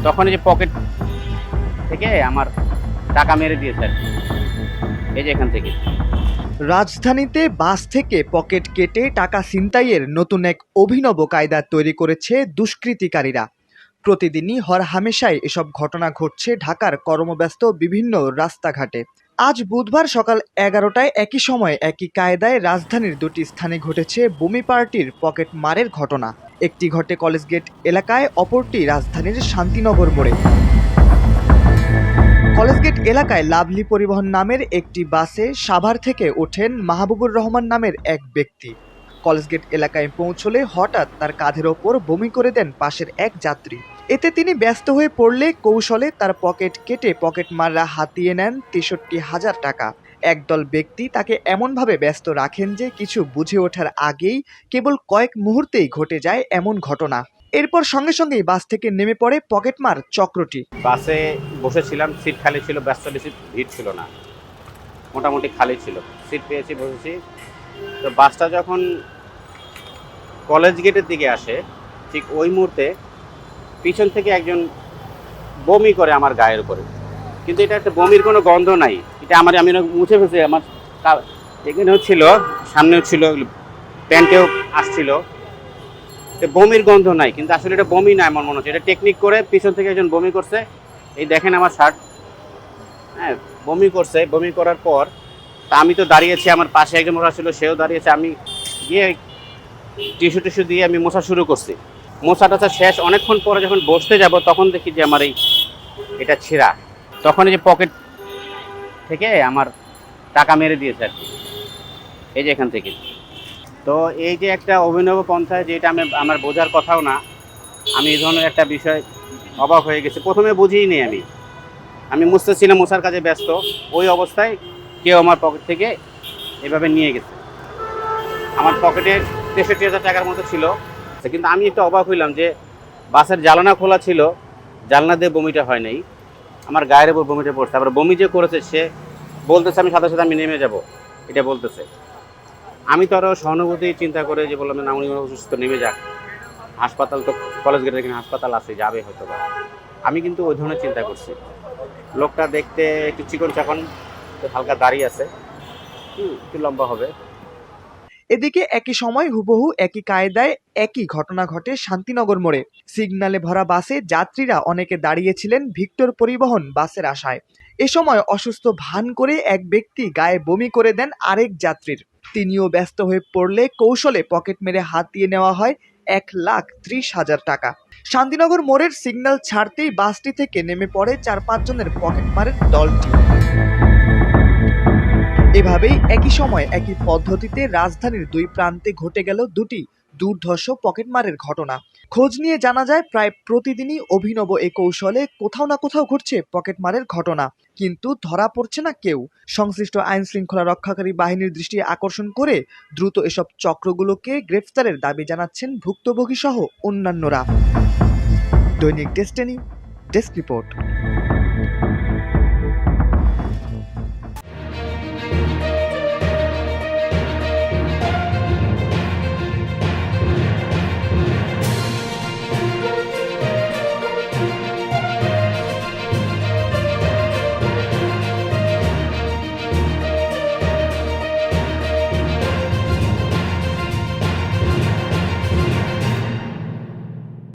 তখন এই যে পকেট থেকে আমার টাকা মেরে দিয়েছে আর কি। এই যে এখান থেকে। রাজধানীতে বাস থেকে পকেট কেটে টাকা ছিনতাইয়ের নতুন এক অভিনব কায়দা তৈরি করেছে দুষ্কৃতিকারীরা। প্রতিদিনই হরহামেশাই এসব ঘটনা ঘটছে ঢাকার কর্মব্যস্ত বিভিন্ন রাস্তাঘাটে। আজ বুধবার সকাল 11টায় একই সময়ে একই কায়দায় রাজধানীর দুটি স্থানে ঘটেছে বমি পার্টির পকেট মারের ঘটনা। একটি ঘটে কলেজ গেট এলাকায়, অপরটি রাজধানীর শান্তিনগর মোড়ে। কলেজগেট এলাকায় লাভলি পরিবহন নামের একটি বাসে সাভার থেকে ওঠেন মাহবুবুর রহমান নামের এক ব্যক্তি। কলেজগেট এলাকায় পৌঁছলে হঠাৎ তার কাঁধের ওপর বমি করে দেন পাশের এক যাত্রী। এতে তিনি ব্যস্ত হয়ে পড়লে কৌশলে তার পকেট কেটে পকেটমাররা হাতিয়ে নেন ৬৩,০০০ টাকা। একদল ব্যক্তি তাকে এমনভাবে ব্যস্ত রাখেন যে কিছু বুঝে ওঠার আগেই কেবল কয়েক মুহূর্তেই ঘটে যায় এমন ঘটনা। এরপর সঙ্গে সঙ্গেই বাস থেকে নেমে পড়ে পকেটমার চক্রটি। বাসে বসেছিলাম, সিট খালি ছিল, ব্যস্ত বেশি ভিড় ছিল না, মোটামুটি খালি ছিল, সিট পেয়েছি, বসেছি। তো বাসটা যখন কলেজ গেটের দিকে আসে, ঠিক ওই মুহূর্তে পিছন থেকে একজন বমি করে আমার গায়ের উপরে। কিন্তু এটা একটা বমির কোনো গন্ধ নাই, এটা আমি মুছে ফেলছি, আমার এখানেও ছিল, সামনেও ছিল, প্যান্টেও আসছিল। বমির গন্ধ নাই, কিন্তু আসলে এটা বমি না, এমন মনে হচ্ছে এটা টেকনিক করে পিছন থেকে একজন বমি করছে। এই দেখেন আমার শার্ট, হ্যাঁ, বমি করছে। বমি করার পর তা আমি তো দাঁড়িয়েছি, আমার পাশে একজন মোছা ছিল, সেও দাঁড়িয়েছে। আমি গিয়ে টিস্যু দিয়ে আমি মোছা শুরু করছি। মোছাটা শেষ, অনেকক্ষণ পরে যখন বসতে যাব তখন দেখি যে আমার এটা ছেঁড়া। তখন এই যে পকেট থেকে আমার টাকা মেরে দিয়েছে আর কি। এই যে এখান থেকে। তো এই যে একটা অভিনব পন্থা, যেটা আমার বোঝার কথাও না, আমি এই ধরনের একটা বিষয় অবাক হয়ে গেছি। প্রথমে বুঝিনি, আমি মুছতেছিলাম, মোছার কাজে ব্যস্ত, ওই অবস্থায় কেউ আমার পকেট থেকে এভাবে নিয়ে গেছে। আমার পকেটে ৬৩,০০০ টাকার মতো ছিল। কিন্তু আমি একটু অবাক হইলাম যে বাসের জানালা খোলা ছিল, জানলা দিয়ে বমিটা হয় নাই, আমার গায়ের উপর বমিটা পড়ছে। আবার বমি যে করেছে সে বলতেছে আমি সাথে সাথে আমি নেমে যাব, এটা বলতেছে। আমি তো আরও সহানুভূতি চিন্তা করে যে বললাম না, উনি অসুস্থ, নেমে যাক, হাসপাতাল তো কলেজ গেটের এখানে হাসপাতাল আছে, যাবে হয়তো বা। আমি কিন্তু ওই ধরনের চিন্তা করছি। লোকটা দেখতে একটু চিকন চাকন, হালকা দাঁড়িয়ে আছে, একটু লম্বা হবে। এদিকে একই সময় হুবহু একই কায়দায় একই ঘটনা ঘটে শান্তিনগর মোড়ে। সিগন্যালে ভরা বাসে যাত্রীরা অনেকে দাঁড়িয়েছিলেন ভিক্টর পরিবহন বাসের আশায়। এ সময় অসুস্থ ভান করে এক ব্যক্তি গায়ে বমি করে দেন আরেক যাত্রীর। তিনিও ব্যস্ত হয়ে পড়লে কৌশলে পকেট মেরে হাতিয়ে নেওয়া হয় ১,৩০,০০০ টাকা। শান্তিনগর মোড়ের সিগন্যাল ছাড়তেই বাসটি থেকে নেমে পড়ে ৪-৫ জনের পকেটমারের দলটি। এভাবেই একই সময় একই পদ্ধতিতে রাজধানীর দুই প্রান্তে ঘটে গেল দুটি দুর্ধর্ষ পকেটমারের ঘটনা। খোঁজ নিয়ে জানা যায় প্রায় প্রতিদিনই অভিনব এ কৌশলে কোথাও না কোথাও ঘটছে পকেটমারের ঘটনা, কিন্তু ধরা পড়ছে না কেউ। সংশ্লিষ্ট আইন শৃঙ্খলা রক্ষাকারী বাহিনীর দৃষ্টি আকর্ষণ করে দ্রুত এসব চক্রগুলোকে গ্রেফতারের দাবি জানাচ্ছেন ভুক্তভোগী সহ অন্যান্যরা। দৈনিক ডেস্টিনি, ডেস্ক রিপোর্ট।